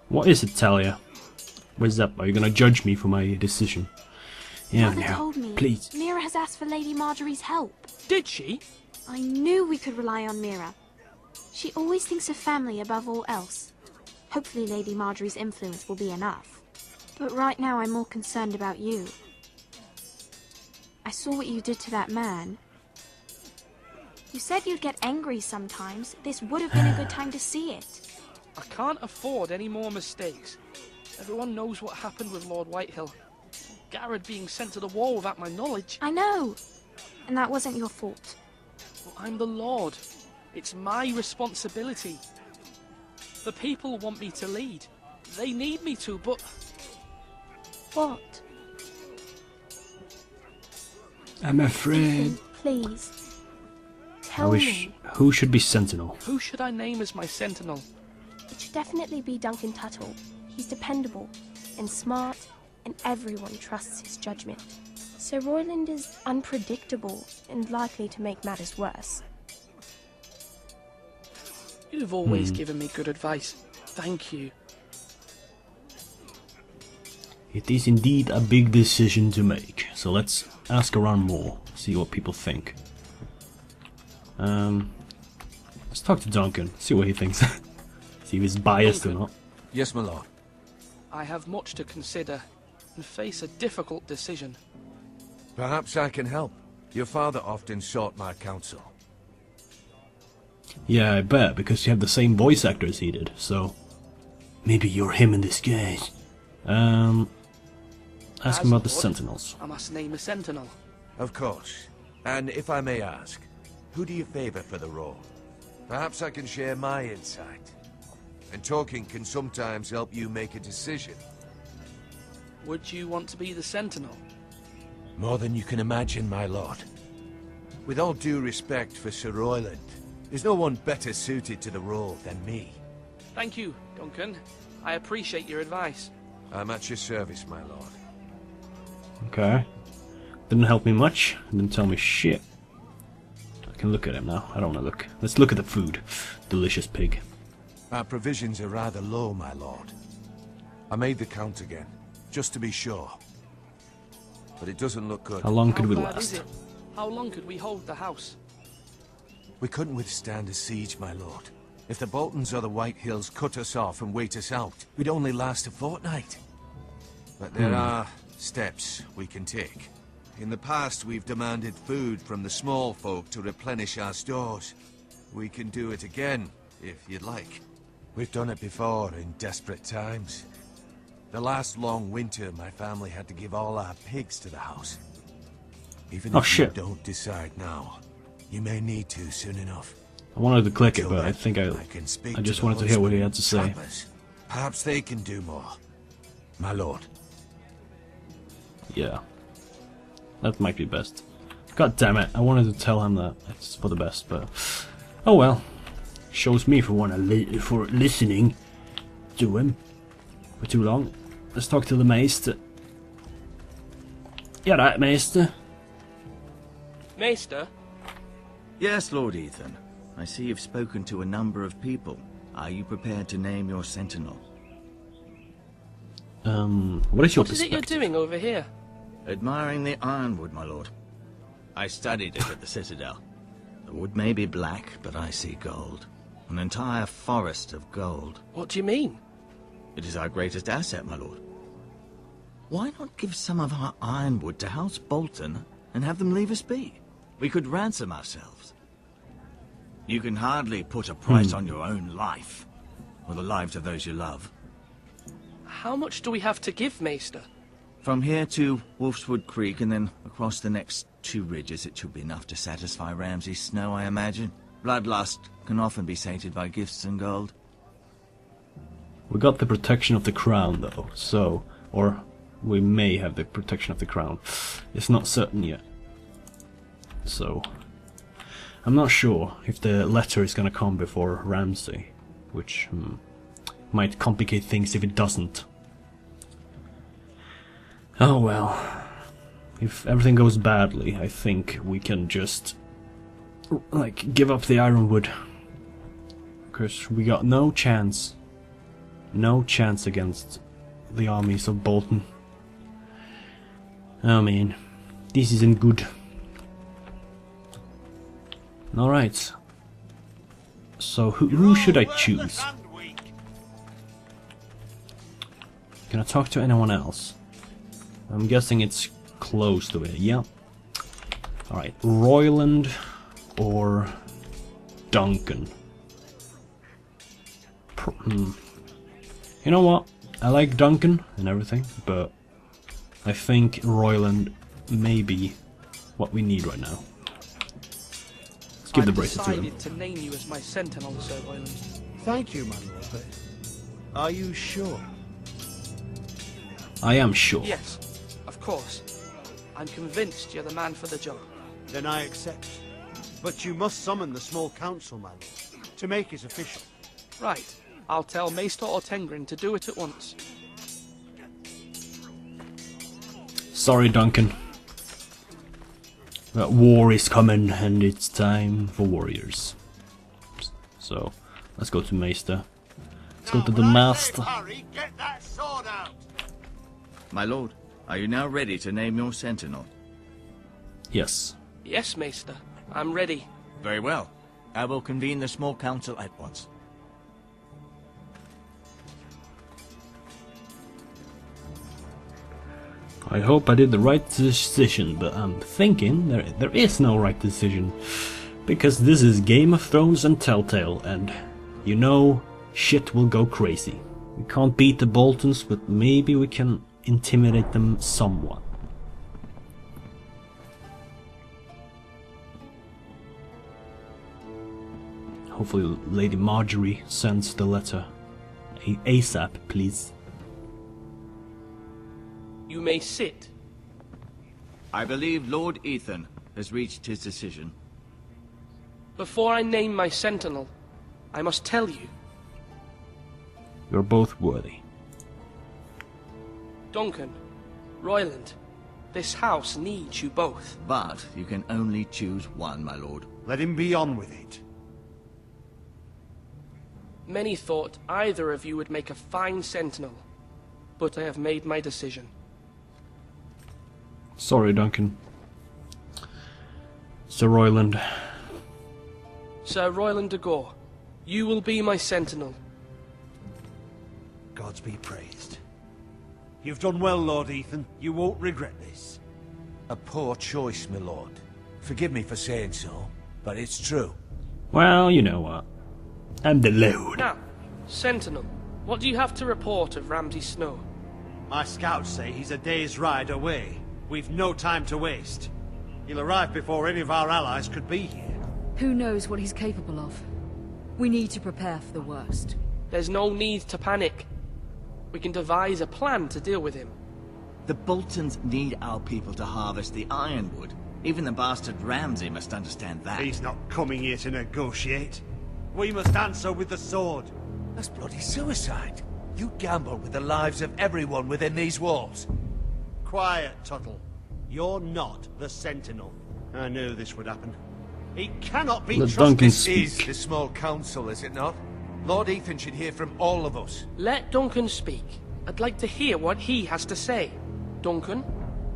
What is it, Talia? What's up? Are you gonna judge me for my decision? Yeah, Mother no. told me Please. Mira has asked for Lady Marjorie's help. Did she? I knew we could rely on Mira. She always thinks of family above all else. Hopefully Lady Marjorie's influence will be enough. But right now I'm more concerned about you. I saw what you did to that man. You said you'd get angry sometimes. This would have been a good time to see it. I can't afford any more mistakes. Everyone knows what happened with Lord Whitehill. Garrett being sent to the wall without my knowledge. I know. And that wasn't your fault. Well, I'm the Lord. It's my responsibility. The people want me to lead. They need me to, but... What? I'm afraid. Ethan, please. I Tell wish. me. Who should be Sentinel? Who should I name as my sentinel? It should definitely be Duncan Tuttle. He's dependable and smart, and everyone trusts his judgment. Sir Royland is unpredictable and likely to make matters worse. You've always given me good advice. Thank you. It is indeed a big decision to make. So let's ask around more, see what people think. Let's talk to Duncan, see what he thinks. See if he's biased or not. Yes, my lord. I have much to consider and face a difficult decision. Perhaps I can help. Your father often sought my counsel. Yeah, I bet, because you have the same voice actor as he did, so... Maybe you're him in disguise. Ask him about the Lord, Sentinels. I must name a sentinel. Of course. And if I may ask, who do you favor for the role? Perhaps I can share my insight. And talking can sometimes help you make a decision. Would you want to be the sentinel? More than you can imagine, my lord. With all due respect for Sir Royland, there's no one better suited to the role than me. Thank you, Duncan. I appreciate your advice. I'm at your service, my lord. Okay. Didn't help me much. Didn't tell me shit. I can look at him now. I don't want to look. Let's look at the food. Delicious pig. Our provisions are rather low, my lord. I made the count again, just to be sure. But it doesn't look good. How long could How we bad is last? it? How long could we hold the house? We couldn't withstand a siege, my lord. If the Boltons or the Whitehills cut us off and wait us out, we'd only last a fortnight. But there are steps we can take. In the past, we've demanded food from the small folk to replenish our stores. We can do it again, if you'd like. We've done it before in desperate times. The last long winter, my family had to give all our pigs to the house. Even if you don't decide now, you may need to soon enough. I wanted to click it, Till but I then, think I can speak just the wanted to hear what he had huntsmen to and say. trappers. Perhaps they can do more. My lord. Yeah. That might be best. God damn it, I wanted to tell him that it's for the best, but... Oh well. Shows me for listening to him for too long. Let's talk to the Maester. Yeah, right, Maester. Maester? Yes, Lord Ethan. I see you've spoken to a number of people. Are you prepared to name your sentinel? What is your What is it you're perspective? doing over here? Admiring the ironwood, my lord. I studied it at the Citadel. The wood may be black, but I see gold. An entire forest of gold. What do you mean? It is our greatest asset, my lord. Why not give some of our ironwood to House Bolton and have them leave us be? We could ransom ourselves. You can hardly put a price on your own life, or the lives of those you love. How much do we have to give, Maester? From here to Wolfswood Creek and then across the next 2 ridges, it should be enough to satisfy Ramsay Snow, I imagine. Bloodlust can often be sated by gifts and gold. We got the protection of the crown, though, so... Or we may have the protection of the crown. It's not certain yet. So... I'm not sure if the letter is gonna come before Ramsay, which might complicate things if it doesn't. Oh well. If everything goes badly, I think we can just... like, give up the ironwood. Because we got no chance. No chance against the armies of Bolton. Oh man, this isn't good. Alright. So who should I choose? Can I talk to anyone else? I'm guessing it's close to it, yeah. Alright, Royland or Duncan? You know what? I like Duncan and everything, but I think Royland may be what we need right now. Let's give the bracelet to him. I've decided to name you as my sentinel, Sir Royland. Thank you, my lord, but are you sure? I am sure. Yes, of course. I'm convinced you're the man for the job. Then I accept. But you must summon the small council, my lord, to make it official. Right. I'll tell Maester Ortengrin to do it at once. Sorry, Duncan. But war is coming, and it's time for warriors. So, let's go to Maester. Let's go to the Master. Harry, get that sword out! My lord, are you now ready to name your sentinel? Yes. Yes, Maester. I'm ready. Very well. I will convene the small council at once. I hope I did the right decision, but I'm thinking there is no right decision. Because this is Game of Thrones and Telltale, and you know, shit will go crazy. We can't beat the Boltons, but maybe we can intimidate them somewhat. Hopefully Lady Marjorie sends the letter ASAP, please. You may sit. I believe Lord Ethan has reached his decision. Before I name my sentinel, I must tell you. You're both worthy. Duncan, Royland, this house needs you both. But you can only choose one, my lord. Let him be on with it. Many thought either of you would make a fine sentinel, but I have made my decision. Sorry, Duncan. Sir Royland. Sir Royland de Gore, you will be my sentinel. Gods be praised. You've done well, Lord Ethan. You won't regret this. A poor choice, my lord. Forgive me for saying so, but it's true. Well, you know what? I'm the Lord. Now, sentinel, what do you have to report of Ramsay Snow? My scouts say he's a day's ride away. We've no time to waste. He'll arrive before any of our allies could be here. Who knows what he's capable of? We need to prepare for the worst. There's no need to panic. We can devise a plan to deal with him. The Boltons need our people to harvest the ironwood. Even the bastard Ramsay must understand that. He's not coming here to negotiate. We must answer with the sword. That's bloody suicide. You gamble with the lives of everyone within these walls. Quiet, Tuttle. You're not the Sentinel. I knew this would happen. He cannot be Let trusted. Duncan This is speak. the small council, is it not? Lord Ethan should hear from all of us. Let Duncan speak. I'd like to hear what he has to say. Duncan?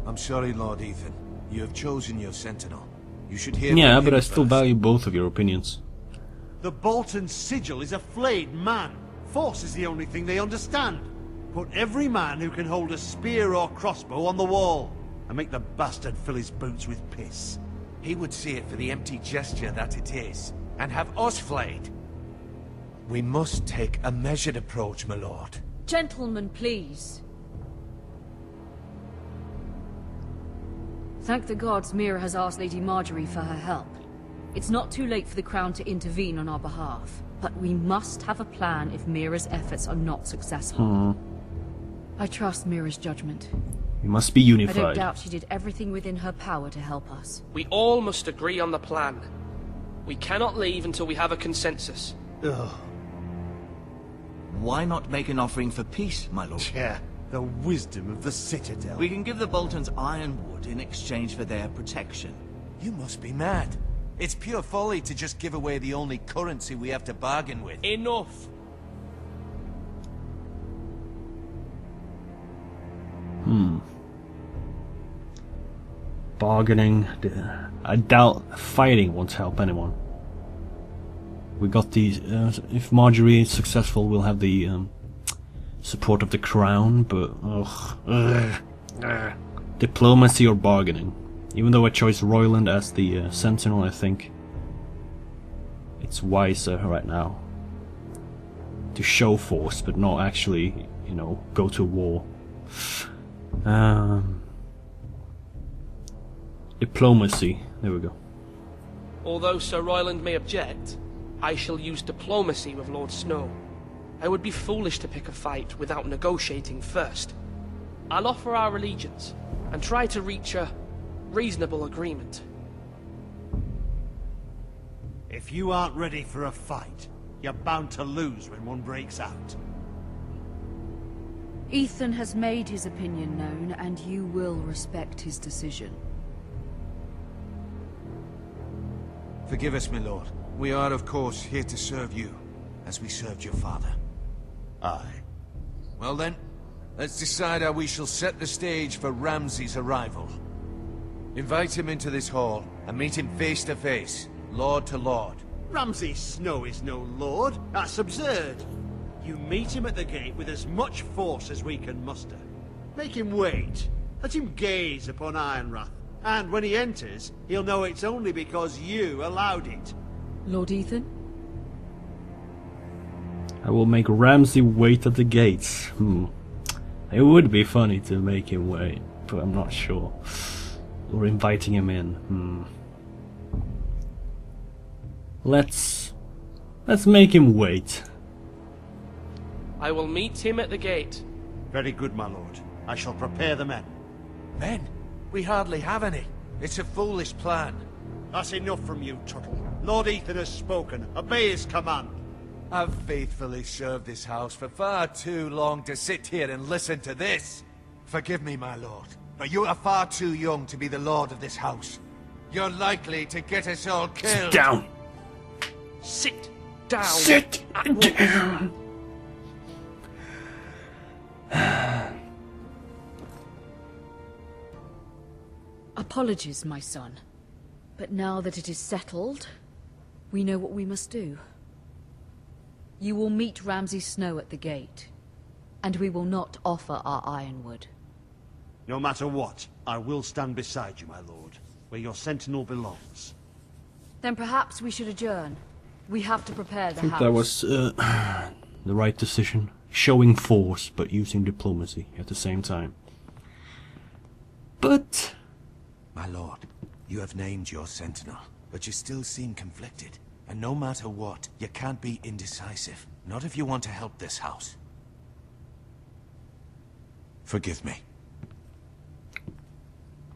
I'm sorry, Lord Ethan. You have chosen your sentinel. You should hear Yeah, from but him I still first. value both of your opinions. The Bolton sigil is a flayed man. Force is the only thing they understand. Put every man who can hold a spear or crossbow on the wall, and make the bastard fill his boots with piss. He would see it for the empty gesture that it is, and have us flayed. We must take a measured approach, my lord. Gentlemen, please. Thank the gods Mira has asked Lady Marjorie for her help. It's not too late for the Crown to intervene on our behalf, but we must have a plan if Mira's efforts are not successful. I trust Mira's judgment. We must be I don't unified. doubt she did everything within her power to help us. We all must agree on the plan. We cannot leave until we have a consensus. Ugh, Why not make an offering for peace, my lord? yeah, the wisdom of the Citadel. We can give the Boltons ironwood in exchange for their protection. You must be mad. It's pure folly to just give away the only currency we have to bargain with. Enough! bargaining. I doubt fighting won't help anyone. We got these. If Marjorie is successful, we'll have the support of the crown. But diplomacy or bargaining. Even though I chose Royland as the sentinel, I think it's wiser right now to show force, but not actually, you know, go to war. Diplomacy. There we go. Although Sir Royland may object, I shall use diplomacy with Lord Snow. I would be foolish to pick a fight without negotiating first. I'll offer our allegiance and try to reach a reasonable agreement. If you aren't ready for a fight, you're bound to lose when one breaks out. Ethan has made his opinion known, and you will respect his decision. Forgive us, my lord. We are, of course, here to serve you, as we served your father. Aye. Well then, let's decide how we shall set the stage for Ramsay's arrival. Invite him into this hall, and meet him face to face, lord to lord. Ramsay Snow is no lord. That's absurd. You meet him at the gate with as much force as we can muster. Make him wait. Let him gaze upon Ironrath. And when he enters, he'll know it's only because you allowed it. Lord Ethan? I will make Ramsay wait at the gates. It would be funny to make him wait, but I'm not sure. Or inviting him in. Let's make him wait. I will meet him at the gate. Very good, my lord. I shall prepare the men. Men? We hardly have any. It's a foolish plan. That's enough from you, Tuttle. Lord Ethan has spoken. Obey his command. I've faithfully served this house for far too long to sit here and listen to this. Forgive me, my lord, but you are far too young to be the lord of this house. You're likely to get us all killed. Sit down. Sit down. Sit down. Apologies, my son. But now that it is settled, we know what we must do. You will meet Ramsay Snow at the gate, and we will not offer our ironwood. No matter what, I will stand beside you, my lord, where your sentinel belongs. Then perhaps we should adjourn. We have to prepare the I think house. that was the right decision. Showing force, but using diplomacy at the same time. But... My lord, you have named your sentinel, but you still seem conflicted. And no matter what, you can't be indecisive. Not if you want to help this house. Forgive me.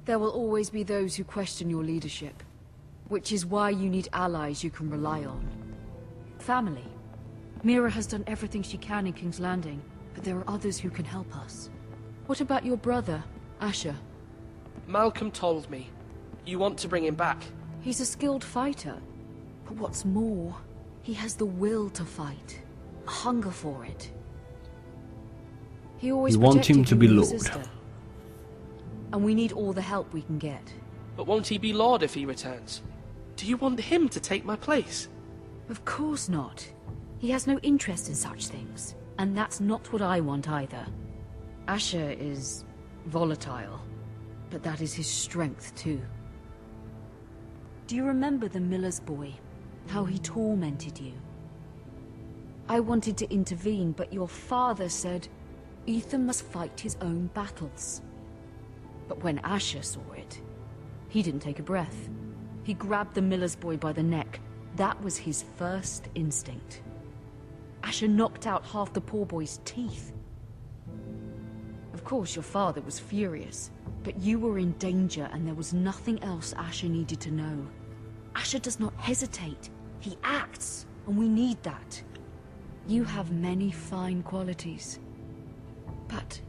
There will always be those who question your leadership, which is why you need allies you can rely on. Family. Mira has done everything she can in King's Landing, but there are others who can help us. What about your brother, Asher? Malcolm told me. You want to bring him back. He's a skilled fighter, but what's more, he has the will to fight, a hunger for it. He always You want protected him to you be and your Lord. sister. And we need all the help we can get. But won't he be Lord if he returns? Do you want him to take my place? Of course not. He has no interest in such things, and that's not what I want either. Asher is volatile, but that is his strength too. Do you remember the miller's boy? How he tormented you? I wanted to intervene, but your father said Ethan must fight his own battles. But when Asher saw it, he didn't take a breath. He grabbed the miller's boy by the neck. That was his first instinct. Asher knocked out half the poor boy's teeth. Of course, your father was furious, but you were in danger and there was nothing else Asher needed to know. Asher does not hesitate. He acts, and we need that. You have many fine qualities, but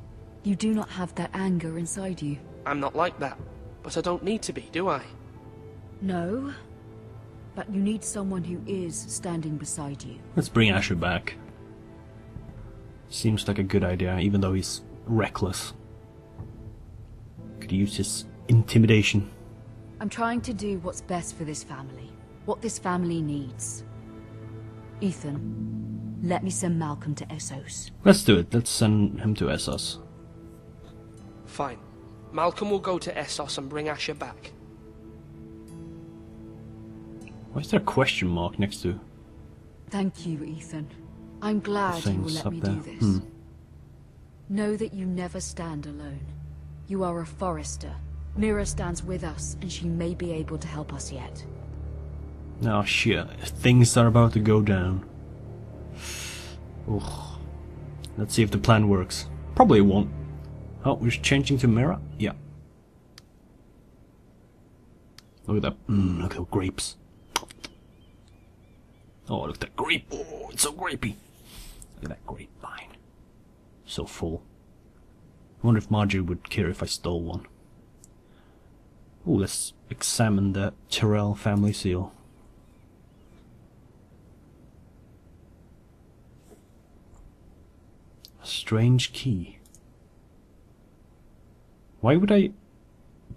you do not have that anger inside you. I'm not like that, but I don't need to be, do I? No, but you need someone who is standing beside you. let's bring Asher back. Seems like a good idea, even though he's reckless. Could use his intimidation. I'm trying to do what's best for this family. What this family needs. Ethan, let me send Malcolm to Essos. Let's do it. Let's send him to Essos. Fine. Malcolm will go to Essos and bring Asher back. Why is there a question mark next to Thank you, Ethan. I'm glad you will things let up me there? do this. Know that you never stand alone. You are a forester. Mira stands with us, and she may be able to help us yet. Oh shit, things are about to go down. Ugh. Let's see if the plan works. Probably it won't. Oh, we're changing to Mira? Yeah. Look at that. Look at those grapes. Oh, look at that grape. Oh, it's so grapey. Look at that grapevine. So full. I wonder if Marjorie would care if I stole one. Oh, let's examine the Tyrell family seal. A strange key. Why would I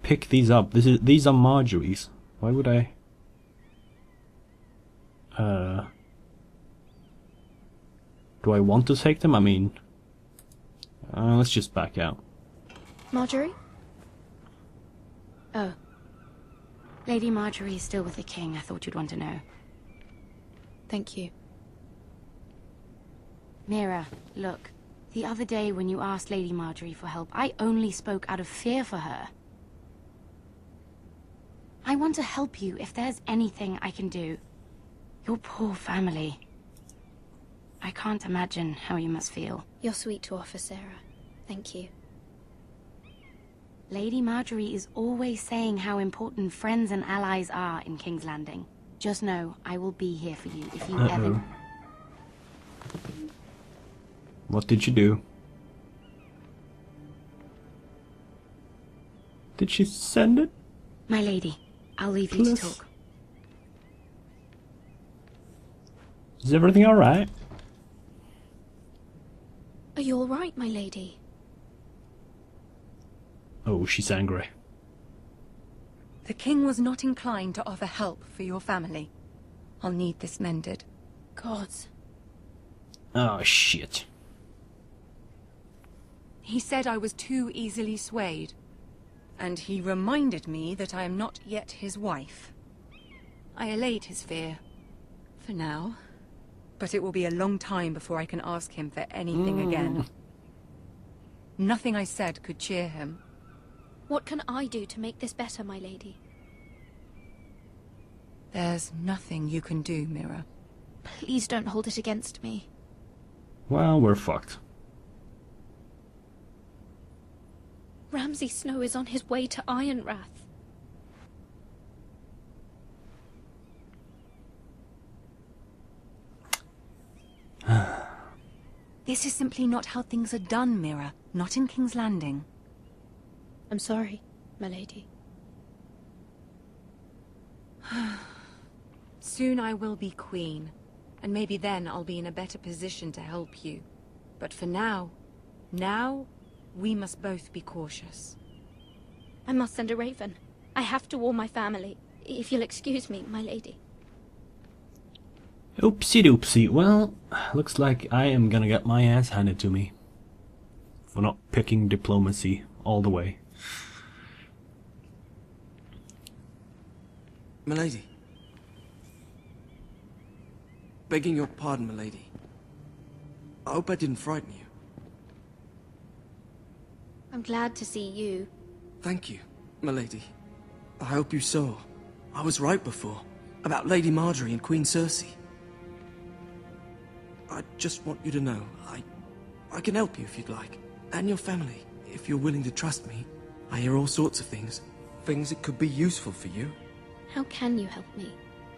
pick these up? These are Marjorie's. Why would I? Do I want to take them? I mean, let's just back out. Marjorie? Oh. Lady Marjorie is still with the king. I thought you'd want to know. Thank you. Mira, look. The other day when you asked Lady Marjorie for help, I only spoke out of fear for her. I want to help you if there's anything I can do. Your poor family. I can't imagine how you must feel. You're sweet to offer, Sarah. Thank you. Lady Marjorie is always saying how important friends and allies are in King's Landing. Just know, I will be here for you if you ever... What did you do? Did she send it? My lady, I'll leave you to talk. Is everything alright? Are you all right, my lady? Oh, she's angry. The king was not inclined to offer help for your family. I'll need this mended. Gods. Oh, shit. He said I was too easily swayed. And he reminded me that I am not yet his wife. I allayed his fear. For now. But it will be a long time before I can ask him for anything again. Nothing I said could cheer him. What can I do to make this better, my lady? There's nothing you can do, Mira. Please don't hold it against me. Well, we're fucked. Ramsay Snow is on his way to Ironrath. This is simply not how things are done, Mira. Not in King's Landing. I'm sorry, my lady. Soon I will be queen, and maybe then I'll be in a better position to help you. But for now, we must both be cautious. I must send a raven. I have to warn my family. If you'll excuse me, my lady. Oopsie doopsie. Well, looks like I am gonna get my ass handed to me. For not picking diplomacy all the way. Milady. Begging your pardon, milady. I hope I didn't frighten you. I'm glad to see you. Thank you, milady. I hope you saw. I was right before. About Lady Marjorie and Queen Cersei. I just want you to know, I can help you if you'd like. And your family, if you're willing to trust me. I hear all sorts of things. Things that could be useful for you. How can you help me?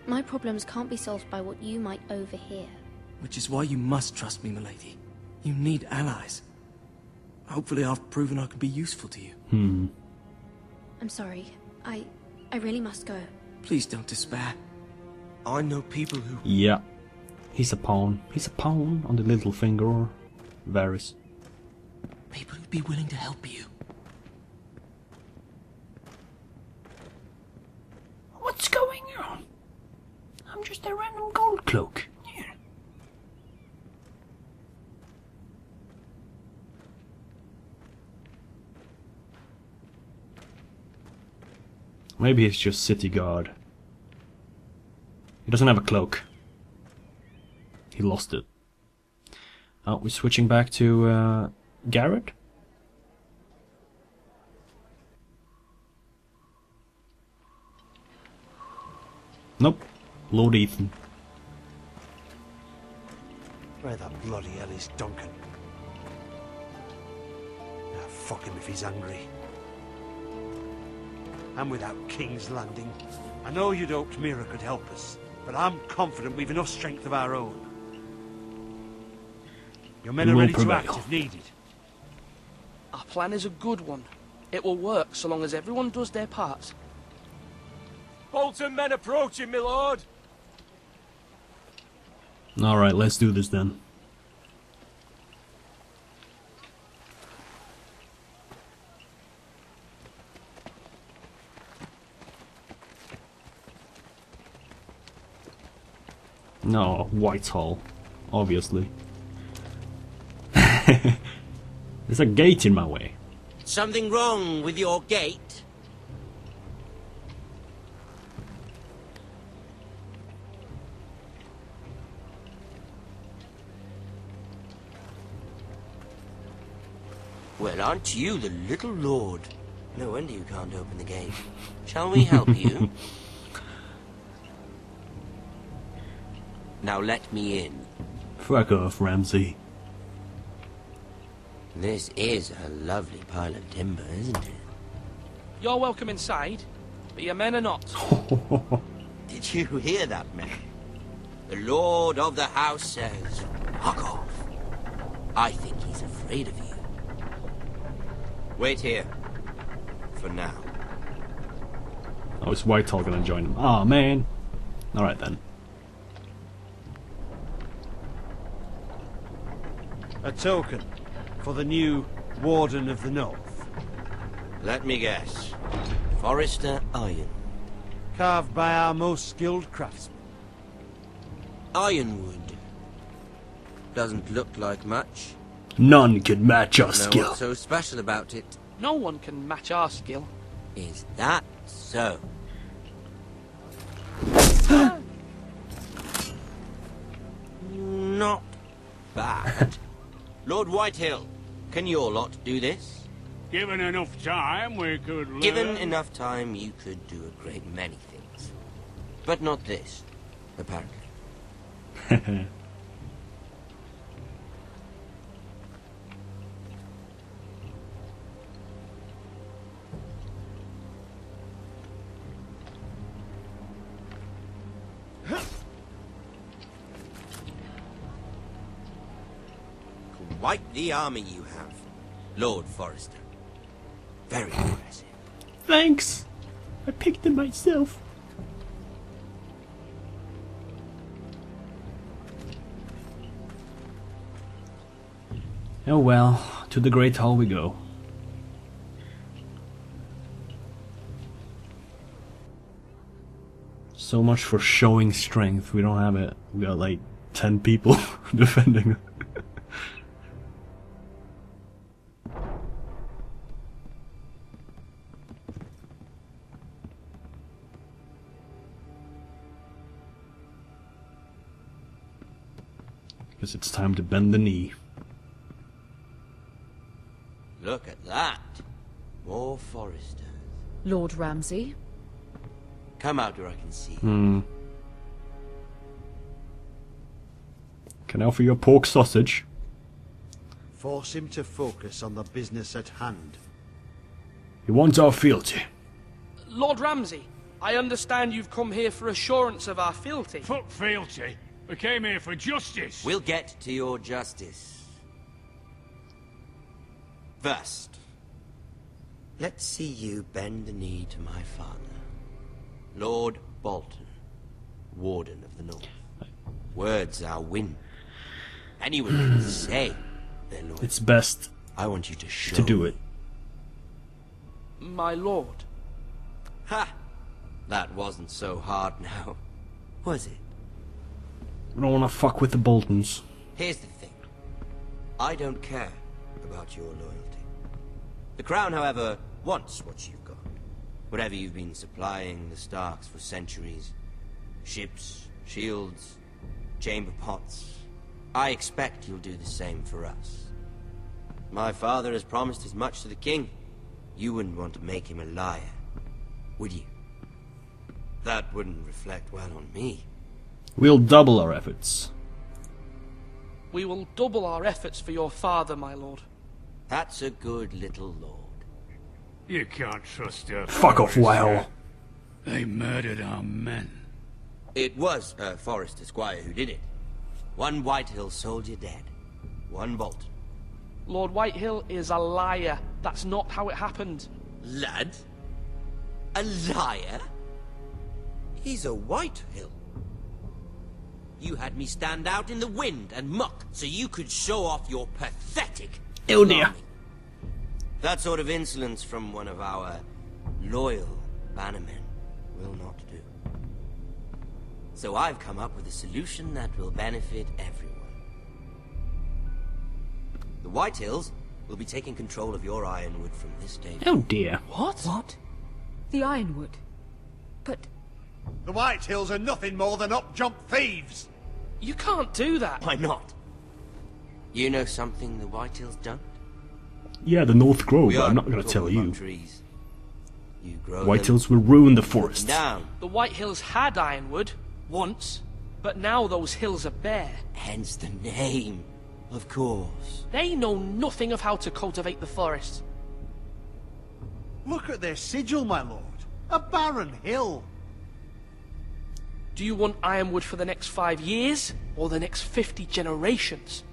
My problems can't be solved by what you might overhear. Which is why you must trust me, milady. You need allies. Hopefully I've proven I can be useful to you. I'm sorry. I really must go. Please don't despair. I know people who... Yeah. He's a pawn. He's a pawn on the little finger. Varys. People who'd be willing to help you. I'm just a random gold cloak. Here. Maybe he's just city guard. He doesn't have a cloak. He lost it. Oh, we're switching back to Garrett? Nope. Lord Ethan. Where the bloody hell is Duncan? Ah, fuck him if he's angry. I'm without King's Landing. I know you'd hoped Mira could help us, but I'm confident we've enough strength of our own. Your men are ready to act if needed. Our plan is a good one. It will work so long as everyone does their part. Bolton men approaching, my lord! Alright, let's do this then. No, Whitehall, obviously. There's a gate in my way. Something wrong with your gate? Well, aren't you the little lord? No wonder you can't open the gate. Shall we help you? Now let me in. Fuck off, Ramsay. This is a lovely pile of timber, isn't it? You're welcome inside, but your men are not. Did you hear that, man? The lord of the house says, fuck off. I think he's afraid of you. Wait here. For now. Oh, is Whitehall gonna join him? Oh man. Alright then. A token for the new Warden of the North. Let me guess. Forrester Iron. Carved by our most skilled craftsmen. Ironwood. Doesn't look like much. None can match our No, skill. what's so special about it? No one can match our skill. Is that so? Not bad. Lord Whitehill, can your lot do this? Given enough time, we could learn. Given enough time, you could do a great many things. But not this, apparently. Quite the army you have, Lord Forrester. Very impressive. Thanks. I picked them myself. Oh well, to the Great Hall we go. So much for showing strength. We don't have it. We got like 10 people defending. Guess it's time to bend the knee. Look at that. More Forresters. Lord Ramsay? Come out where I can see. Can I offer you a pork sausage? Force him to focus on the business at hand. He wants our fealty. Lord Ramsay, I understand you've come here for assurance of our fealty. Fuck fealty. We came here for justice. We'll get to your justice. First, let's see you bend the knee to my father, Lord Bolton, Warden of the North. Words are wind. Anyone can say they're loyal. It's best I want you to show to do it. My lord. Ha! That wasn't so hard now, was it? We don't want to fuck with the Boltons. Here's the thing. I don't care about your loyalty. The Crown, however, wants what you've got. Whatever you've been supplying the Starks for centuries. Ships, shields, chamber pots. I expect you'll do the same for us. My father has promised as much to the king. You wouldn't want to make him a liar, would you? That wouldn't reflect well on me. We'll double our efforts. We will double our efforts for your father, my lord. That's a good little lord. You can't trust her. Fuck off, Wow. They murdered our men. It was a Forrester squire who did it. One Whitehill soldier dead. One Bolton. Lord Whitehill is a liar. That's not how it happened. Lad? A liar? He's a Whitehill. You had me stand out in the wind and muck so you could show off your pathetic Oh dear. army. That sort of insolence from one of our loyal bannermen will not do. So I've come up with a solution that will benefit everyone. The Whitehills will be taking control of your ironwood from this day. Oh dear. What? The Ironwood. But The Whitehills are nothing more than up-jump thieves! You can't do that. Why not? You know something the Whitehills don't? Yeah, the North grow, We but I'm aren't not gonna talking tell about you. trees. You grow Whitehills will ruin the them forest. down. The Whitehills had ironwood, once, but now those hills are bare. Hence the name, of course. They know nothing of how to cultivate the forest. Look at their sigil, my lord. A barren hill. Do you want ironwood for the next 5 years, or the next 50 generations?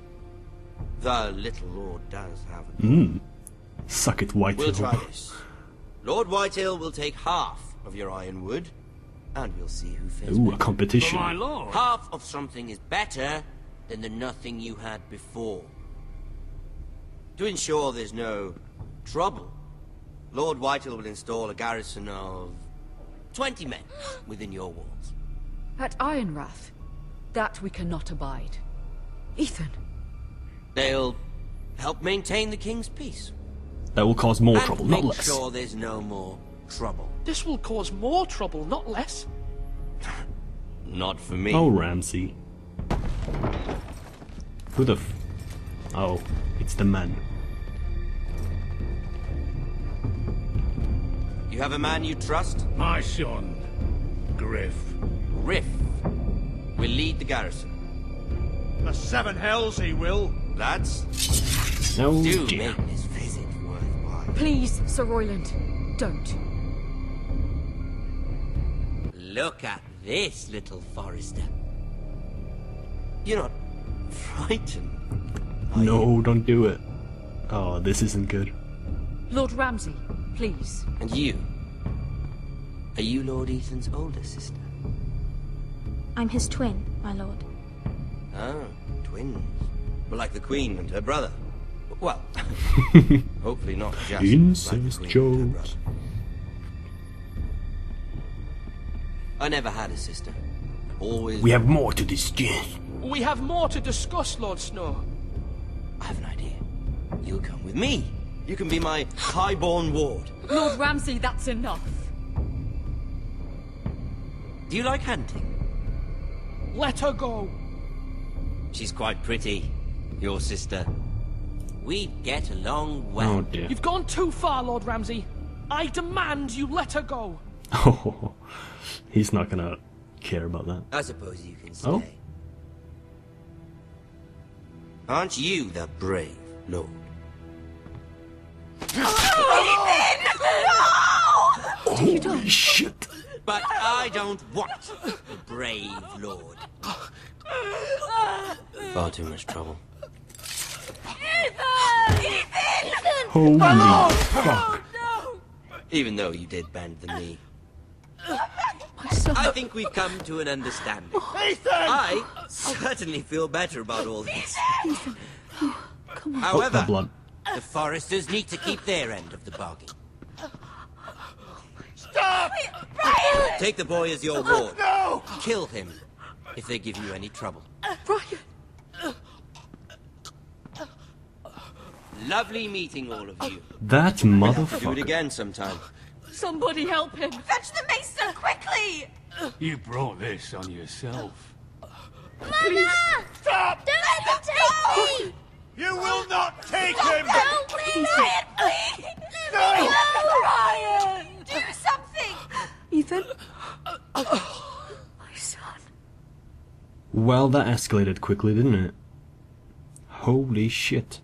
The little lord does have a... Suck it, Whitehill. We'll try this. Lord Whitehill will take half of your ironwood, and we'll see who fares Ooh, a better. competition. My lord. Half of something is better than the nothing you had before. To ensure there's no trouble, Lord Whitehill will install a garrison of 20 men within your walls. at Ironrath, that we cannot abide. Ethan. They'll help maintain the king's peace. That will cause more and trouble, not make less. sure there's no more trouble. This will cause more trouble, not less. Not for me. Oh, Ramsay. Who the f... Oh, it's the man. You have a man you trust? My son, Griff. Griff will lead the garrison. The seven hells he will. Lads, No, do dear. make this visit worthwhile. Please, Sir Royland, don't. Look at this, little Forrester. You're not frightened, are No, you? don't do it. Oh, this isn't good. Lord Ramsay, please. And you? Are you Lord Ethan's older sister? I'm his twin, my lord. Oh, twins. Well, like the Queen and her brother. Well, hopefully not just Incest like the Queen and her jokes. brother. I never had a sister. Always... We have more to discuss. We have more to discuss, Lord Snow. I have an idea. You'll come with me. You can be my highborn ward. Lord Ramsay, that's enough. Do you like hunting? Let her go. She's quite pretty, your sister. We'd get along well. Oh dear. You've gone too far, Lord Ramsay. I demand you let her go. Oh, he's not gonna care about that. I suppose you can stay. Oh? Aren't you the brave lord? Holy shit. But I don't want the brave lord. Far too much trouble. Holy fuck. Even though you did bend the knee. My son. I think we've come to an understanding. I certainly feel better about all this. Come on. Oh, However, the blood. the Foresters need to keep their end of the bargain. Stop! Take the boy as your ward. No! Kill him. if they give you any trouble. Ryan! Lovely meeting all of you. That Do it motherfucker. again sometime. Somebody help him! Fetch the maester, quickly! You brought this on yourself. Mama! Stop! Don't let him take me! You will not take him! Help me! Ryan, please! Let me go! Ryan! Do something! Ethan? My son. Well, that escalated quickly, didn't it? Holy shit.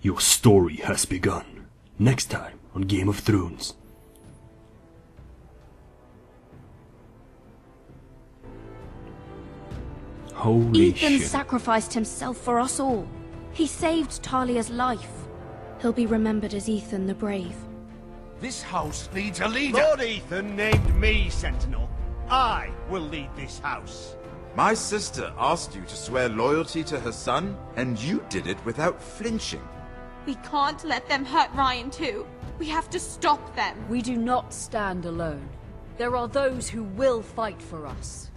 Your story has begun. Next time on Game of Thrones. Holy Ethan shit. sacrificed himself for us all. He saved Talia's life. He'll be remembered as Ethan the Brave. This house needs a leader. Lord Ethan named me Sentinel. I will lead this house. My sister asked you to swear loyalty to her son, and you did it without flinching. We can't let them hurt Ryan too. We have to stop them. We do not stand alone. There are those who will fight for us.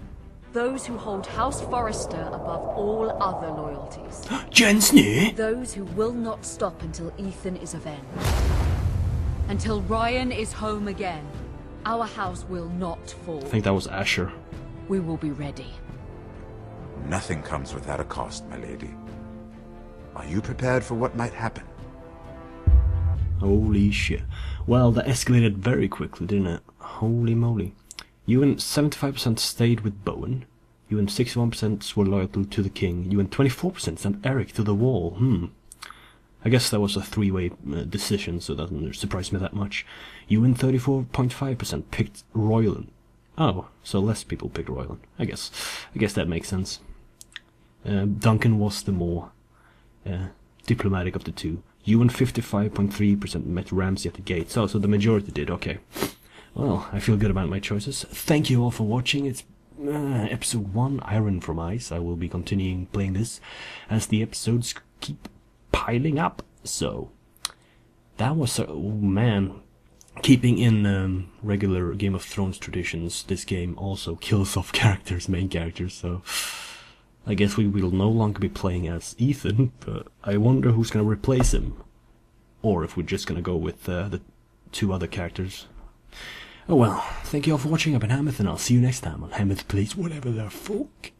Those who hold House Forrester above all other loyalties. Jen Snee? Those who will not stop until Ethan is avenged. Until Ryan is home again, our house will not fall. I think that was Asher. We will be ready. Nothing comes without a cost, my lady. Are you prepared for what might happen? Holy shit. Well, that escalated very quickly, didn't it? Holy moly. You and 75% stayed with Bowen. You and 61% were loyal to the king. You and 24% sent Eric to the wall. I guess that was a three-way decision, so that doesn't surprise me that much. You and 34.5% picked Royland. Oh, so less people picked Royland. I guess that makes sense. Duncan was the more diplomatic of the two. You and 55.3% met Ramsay at the gates. Oh, so the majority did, okay. Well, I feel good about my choices. Thank you all for watching. It's episode 1, Iron from Ice. I will be continuing playing this as the episodes keep piling up. So, that was, oh man, keeping in regular Game of Thrones traditions, this game also kills off main characters, so I guess we will no longer be playing as Ethan, but I wonder who's going to replace him. Or if we're just going to go with the two other characters. Oh well, thank you all for watching. I've been Hamoth, and I'll see you next time on Hamoth Plays Whatever the Fuck.